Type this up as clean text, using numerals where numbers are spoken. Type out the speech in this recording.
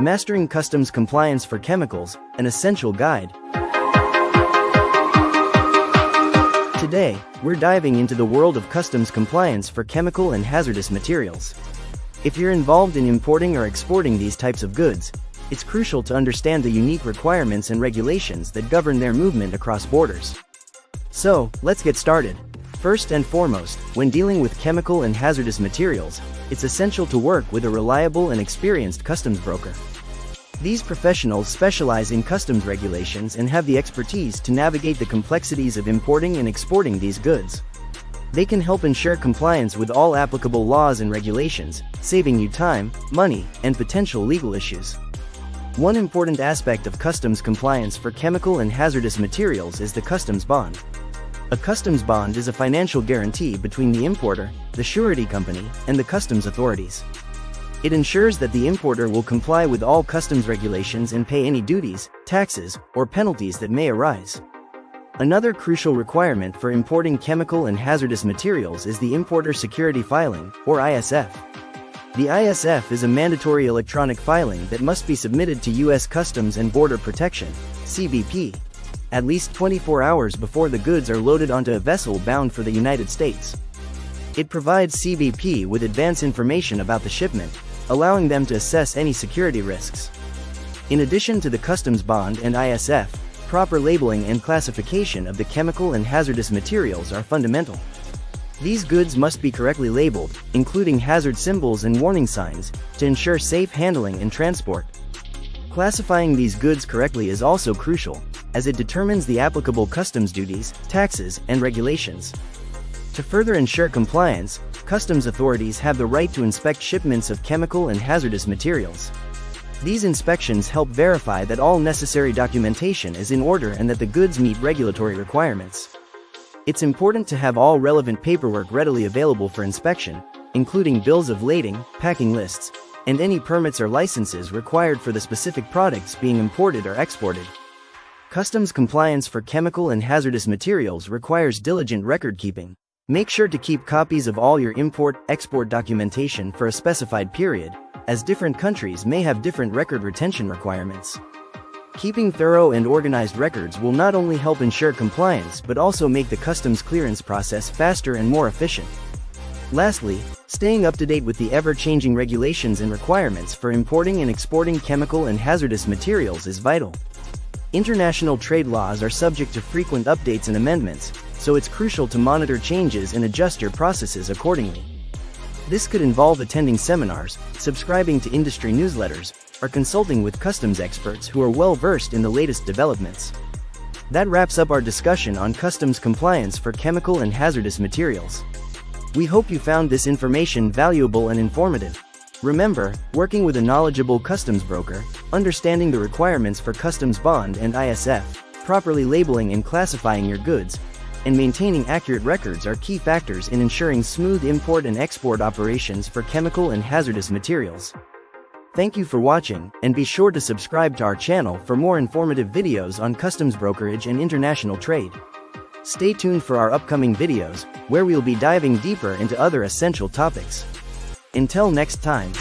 Mastering Customs Compliance for Chemicals, an Essential Guide. Today, we're diving into the world of customs compliance for chemical and hazardous materials. If you're involved in importing or exporting these types of goods, it's crucial to understand the unique requirements and regulations that govern their movement across borders. So, let's get started. First and foremost, when dealing with chemical and hazardous materials, it's essential to work with a reliable and experienced customs broker. These professionals specialize in customs regulations and have the expertise to navigate the complexities of importing and exporting these goods. They can help ensure compliance with all applicable laws and regulations, saving you time, money, and potential legal issues. One important aspect of customs compliance for chemical and hazardous materials is the customs bond. A customs bond is a financial guarantee between the importer, the surety company, and the customs authorities. It ensures that the importer will comply with all customs regulations and pay any duties, taxes, or penalties that may arise. Another crucial requirement for importing chemical and hazardous materials is the Importer Security Filing, or ISF. The ISF is a mandatory electronic filing that must be submitted to U.S. Customs and Border Protection, CBP, at least 24 hours before the goods are loaded onto a vessel bound for the United States. It provides CBP with advance information about the shipment, allowing them to assess any security risks. In addition to the customs bond and ISF, proper labeling and classification of the chemical and hazardous materials are fundamental. These goods must be correctly labeled, including hazard symbols and warning signs, to ensure safe handling and transport. Classifying these goods correctly is also crucial, as it determines the applicable customs duties, taxes, and regulations. To further ensure compliance, customs authorities have the right to inspect shipments of chemical and hazardous materials. These inspections help verify that all necessary documentation is in order and that the goods meet regulatory requirements. It's important to have all relevant paperwork readily available for inspection, including bills of lading, packing lists, and any permits or licenses required for the specific products being imported or exported. Customs compliance for chemical and hazardous materials requires diligent record-keeping. Make sure to keep copies of all your import-export documentation for a specified period, as different countries may have different record retention requirements. Keeping thorough and organized records will not only help ensure compliance but also make the customs clearance process faster and more efficient. Lastly, staying up to date with the ever-changing regulations and requirements for importing and exporting chemical and hazardous materials is vital. International trade laws are subject to frequent updates and amendments, so it's crucial to monitor changes and adjust your processes accordingly. This could involve attending seminars, subscribing to industry newsletters, or consulting with customs experts who are well-versed in the latest developments. That wraps up our discussion on customs compliance for chemical and hazardous materials. We hope you found this information valuable and informative. Remember, working with a knowledgeable customs broker, understanding the requirements for customs bond and ISF, properly labeling and classifying your goods, and maintaining accurate records are key factors in ensuring smooth import and export operations for chemical and hazardous materials. Thank you for watching, and be sure to subscribe to our channel for more informative videos on customs brokerage and international trade. Stay tuned for our upcoming videos, where we'll be diving deeper into other essential topics. Until next time.